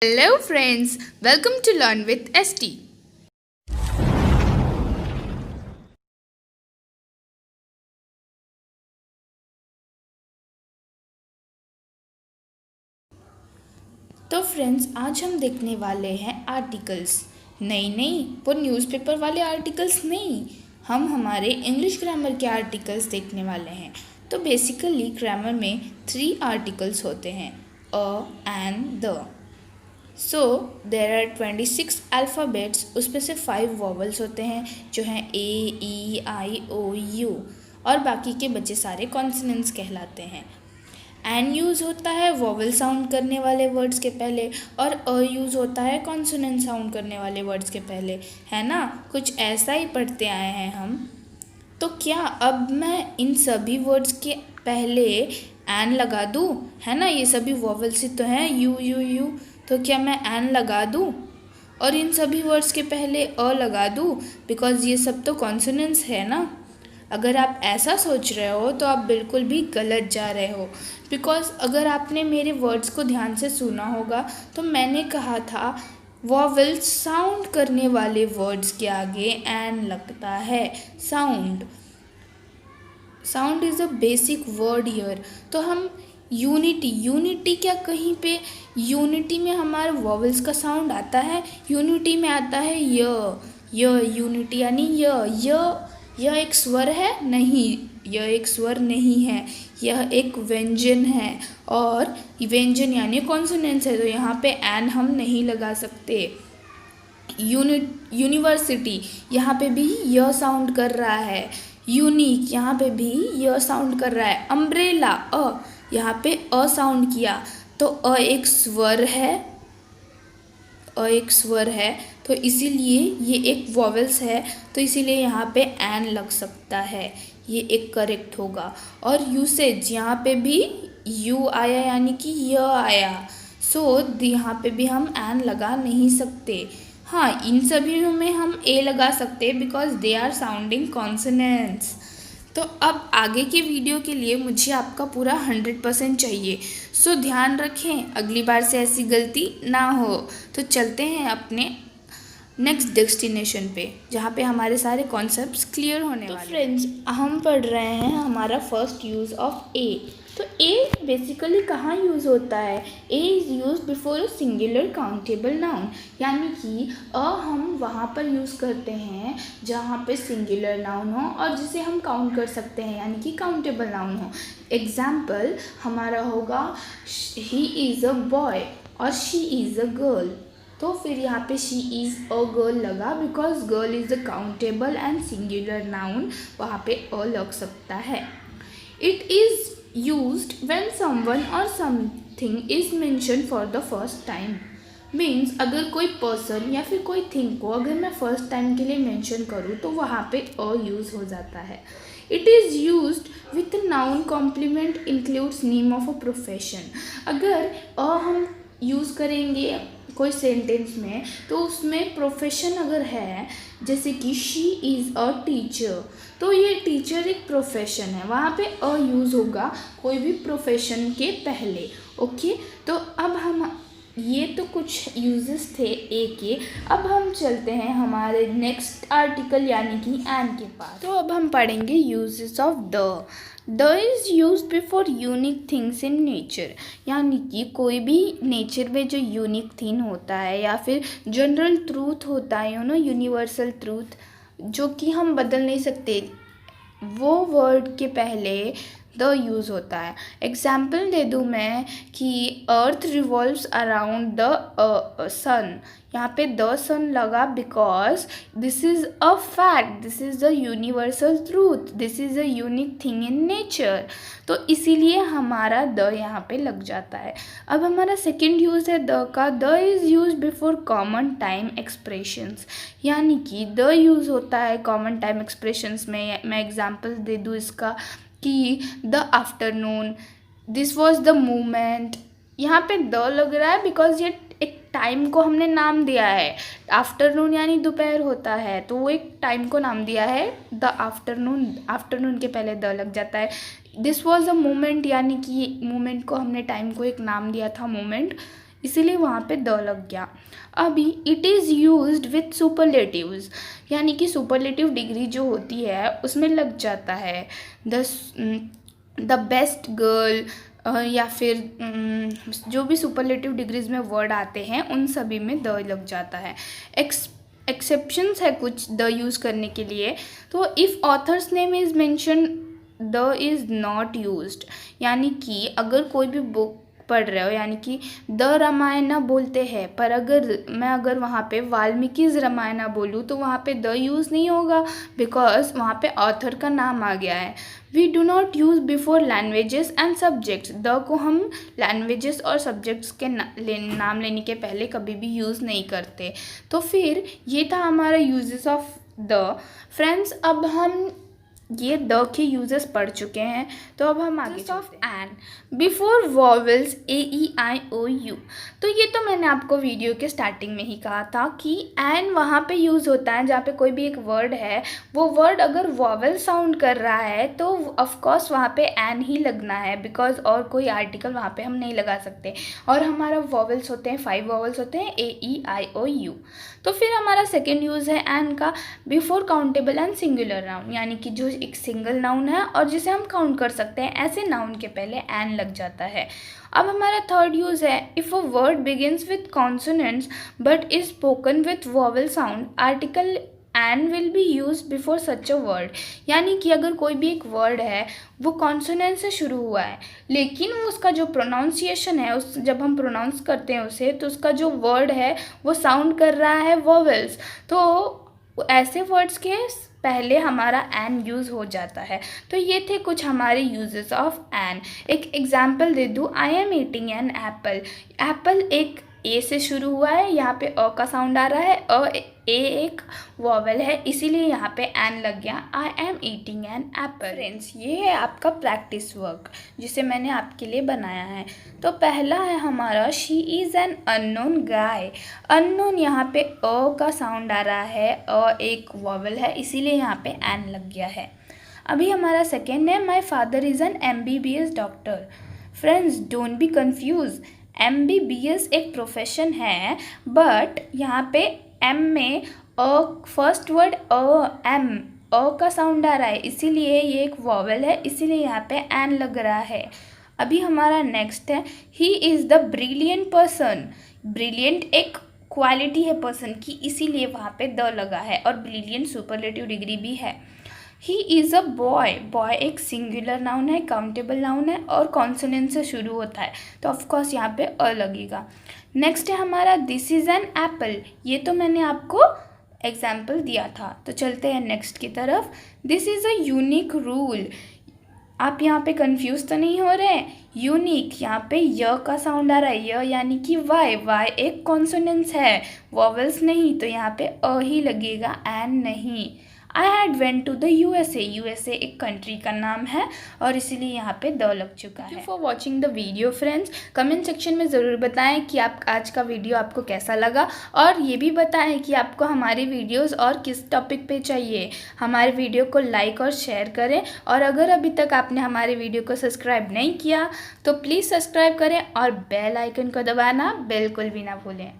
Hello friends, welcome to Learn with ST. तो friends आज हम देखने वाले हैं आर्टिकल्स। नहीं, वो न्यूज़पेपर वाले आर्टिकल्स नहीं, हम हमारे इंग्लिश ग्रामर के आर्टिकल्स देखने वाले हैं। तो बेसिकली ग्रामर में 3 आर्टिकल्स होते हैं, a and the. So there are 26 alphabets, उसमें से 5 वॉवल्स होते हैं जो हैं A, E, I, O, U, और बाकी के बचे सारे कॉन्सोनेंट्स कहलाते हैं। एन यूज़ होता है वॉवल साउंड करने वाले वर्ड्स के पहले, और अ यूज़ होता है कॉन्सोनेंट साउंड करने वाले वर्ड्स के पहले, है ना। कुछ ऐसा ही पढ़ते आए हैं हम। तो क्या अब मैं इन सभी वर्ड्स के पहले एन लगा दूँ, है ना। ये सभी वॉवल से तो हैं, यू यू यू, तो क्या मैं एन लगा दूँ और इन सभी वर्ड्स के पहले अ लगा दूँ, बिकॉज़ ये सब तो कॉन्सोनेंट्स है ना। अगर आप ऐसा सोच रहे हो तो आप बिल्कुल भी गलत जा रहे हो, बिकॉज़ अगर आपने मेरे वर्ड्स को ध्यान से सुना होगा तो मैंने कहा था वॉवल साउंड करने वाले वर्ड्स के आगे एन लगता है। Sound is a basic word here. तो हम यूनिटी क्या कहीं पे यूनिटी में हमारे वॉवल्स का साउंड आता है? यूनिटी में आता है य यूनिटी यानी यह एक स्वर है? नहीं, यह एक स्वर नहीं है, यह एक व्यंजन है, और व्यंजन यानी कॉन्सोनेंट्स है, तो यहाँ पे एन हम नहीं लगा सकते। यूनिवर्सिटी, यहाँ पे भी यह साउंड कर रहा है। यूनिक, यहाँ पे भी यह साउंड कर रहा है। अम्ब्रेला, यहाँ पे अ साउंड किया, तो एक स्वर है, तो इसीलिए ये एक वॉवेल्स है, तो इसीलिए यहाँ पे एन लग सकता है, ये एक करेक्ट होगा। और यूसेज, यहाँ पे भी यू आया यानी कि य आया, सो यहाँ पे भी हम एन लगा नहीं सकते। हाँ, इन सभी में हम ए लगा सकते हैं because they are sounding consonants. तो अब आगे के वीडियो के लिए मुझे आपका पूरा 100% चाहिए, सो ध्यान रखें अगली बार से ऐसी गलती ना हो। तो चलते हैं अपने नेक्स्ट डेस्टिनेशन पे, जहाँ पे हमारे सारे कॉन्सेप्ट्स क्लियर होने वाले। फ्रेंड्स, हम पढ़ रहे हैं हमारा फर्स्ट यूज़ ऑफ ए। तो ए बेसिकली कहाँ यूज़ होता है? A is use before a singular countable noun, यानी कि हम वहाँ पर यूज़ करते हैं जहाँ पे सिंगुलर नाउन हो और जिसे हम काउंट कर सकते हैं, यानी कि काउंटेबल नाउन हो। एग्जाम्पल हमारा होगा ही इज़ अ बॉय और शी इज़ अ गर्ल। तो फिर यहाँ पे शी इज़ अ गर्ल लगा because girl is a countable and singular noun, वहाँ पे अ लग सकता है। It is used when someone or something is mention for the first time. Means अगर कोई पर्सन या फिर कोई थिंग को अगर मैं फर्स्ट टाइम के लिए मेंशन करूँ तो वहाँ पे अ यूज़ हो जाता है। It is used with noun complement includes name of a profession. अगर हम यूज़ करेंगे कोई सेंटेंस में तो उसमें प्रोफेशन अगर है, जैसे कि शी इज़ अ टीचर, तो ये टीचर एक प्रोफेशन है, वहाँ पे अ यूज़ होगा कोई भी प्रोफेशन के पहले। ओके, तो अब हम ये तो कुछ यूजेस थे ए के। अब हम चलते हैं हमारे नेक्स्ट आर्टिकल यानी कि एन के पास। तो अब हम पढ़ेंगे uses of the is use before unique things in nature, यानी कि कोई भी नेचर में जो यूनिक थिंग होता है या फिर जनरल ट्रूथ होता है, यूनिवर्सल ट्रूथ जो कि हम बदल नहीं सकते, वो वर्ड के पहले द यूज़ होता है। एग्जाम्पल दे दूँ मैं कि अर्थ रिवॉल्व्स अराउंड द सन, यहाँ पे द सन लगा because this is a fact, this is the universal truth, this is a unique thing in nature, तो इसीलिए हमारा द यहाँ पे लग जाता है। अब हमारा सेकेंड यूज़ है द का। The is use before common time expressions, यानी कि द यूज़ होता है कॉमन टाइम एक्सप्रेशंस में। मैं एग्जांपल दे दूँ इसका कि the afternoon, this was the moment, यहाँ पे द लग रहा है बिकॉज ये एक टाइम को हमने नाम दिया है। आफ्टरनून यानी दोपहर होता है, तो वो एक टाइम को नाम दिया है द आफ्टरनून के पहले द लग जाता है। दिस वॉज अ मोमेंट, यानी कि मोमेंट को हमने टाइम को एक नाम दिया था मोमेंट, इसीलिए वहाँ पे द लग गया। अभी it is used with superlatives, यानी कि सुपरलेटिव डिग्री जो होती है उसमें लग जाता है। द बेस्ट गर्ल या फिर जो भी सुपरलेटिव डिग्रीज में वर्ड आते हैं उन सभी में द लग जाता है। एक्सेप्शंस है कुछ द यूज़ करने के लिए। तो if author's name is mention the is not used, यानी कि अगर कोई भी बुक पढ़ रहे हो, यानी कि द रामायणा बोलते हैं, पर अगर वहाँ पे वाल्मीकिज रामायणा बोलूँ तो वहाँ पे द यूज़ नहीं होगा, बिकॉज वहाँ पे ऑथर का नाम आ गया है। We do not use before languages and subjects, the को हम लैंग्वेजेस और सब्जेक्ट्स के नाम लेने के पहले कभी भी यूज़ नहीं करते। तो फिर ये था हमारा यूजेस ऑफ द। फ्रेंड्स, अब हम ये द के यूजेस पढ़ चुके हैं, तो अब हम आगे of an before vowels AEIOU। तो ये तो मैंने आपको वीडियो के स्टार्टिंग में ही कहा था कि एन वहाँ पे यूज़ होता है जहाँ पे कोई भी एक वर्ड है, वो वर्ड अगर वॉवेल साउंड कर रहा है तो ऑफकोर्स वहाँ पे एन ही लगना है, बिकॉज और कोई आर्टिकल वहाँ पे हम नहीं लगा सकते। और हमारा वॉवेल्स होते हैं 5 वॉवेल्स होते हैं AEIOU। तो फिर हमारा सेकेंड यूज़ है एन का before countable and singular noun, यानी कि जो एक सिंगल नाउन है और जिसे हम काउंट कर सकते हैं, ऐसे नाउन के पहले एन लग जाता है। अब हमारा थर्ड यूज़ है if a word begins with consonants but is spoken with vowel sound, article an will be use before such a word. यानी कि अगर कोई भी एक वर्ड है वो कॉन्सोनेंट से शुरू हुआ है, लेकिन उसका जो प्रोनाउंसिएशन है, उस जब हम प्रोनाउंस करते हैं उसे, तो उसका जो वर्ड है वो साउंड कर रहा है वॉवेल्स, तो ऐसे वर्ड्स के पहले हमारा एन यूज़ हो जाता है। तो ये थे कुछ हमारे यूजेस ऑफ एन। एक एग्जाम्पल दे दूँ, I am eating an apple. Apple एक ए से शुरू हुआ है, यहाँ पे अ का साउंड आ रहा है, ए एक वॉवेल है, इसीलिए यहाँ पे एन लग गया। I am eating an apple. Friends, ये है आपका प्रैक्टिस वर्क जिसे मैंने आपके लिए बनाया है। तो पहला है हमारा she is an unknown guy. Unknown यहाँ पे अ का साउंड आ रहा है, एक वॉवेल है, इसीलिए यहाँ पे एन लग गया है। अभी हमारा सेकेंड है my father is an MBBS doctor. Friends, don't be confuse, MBBS एक प्रोफेशन है, बट यहाँ पे एम में फर्स्ट वर्ड एम का साउंड आ रहा है, इसीलिए ये एक वॉवेल है, इसीलिए यहाँ पे एन लग रहा है। अभी हमारा नेक्स्ट है he is the brilliant person. Brilliant एक क्वालिटी है पर्सन की, इसीलिए वहाँ पे द लगा है, और ब्रिलियंट सुपरलेटिव डिग्री भी है। ही इज़ अ बॉय। बॉय एक सिंगुलर नाउन है, काउंटेबल नाउन है, और कॉन्सोनेंट से शुरू होता है, तो ऑफकोर्स यहाँ पे अ लगेगा। नेक्स्ट है हमारा दिस इज़ एन एप्पल। ये तो मैंने आपको एग्जाम्पल दिया था, तो चलते हैं नेक्स्ट की तरफ। This is a unique rule. आप यहाँ पे कंफ्यूज तो नहीं हो रहे हैं? यूनिक, यहाँ पे य का साउंड आ रहा है, य यानी कि वाई एक कॉन्सोनेंस है, वॉवेल्स नहीं, तो यहाँ पे अ ही लगेगा, एन नहीं। I had went to the USA। USA एक कंट्री का नाम है, और इसीलिए यहाँ पे द लग चुका है। Thank you for watching the video friends. Comment section में ज़रूर बताएं कि आप आज का वीडियो आपको कैसा लगा, और ये भी बताएं कि आपको हमारे वीडियोस और किस टॉपिक पे चाहिए। हमारे वीडियो को लाइक और शेयर करें, और अगर अभी तक आपने हमारे वीडियो को सब्सक्राइब नहीं किया तो प्लीज़ सब्सक्राइब करें, और बेल आइकन को दबाना बिल्कुल भी ना भूलें।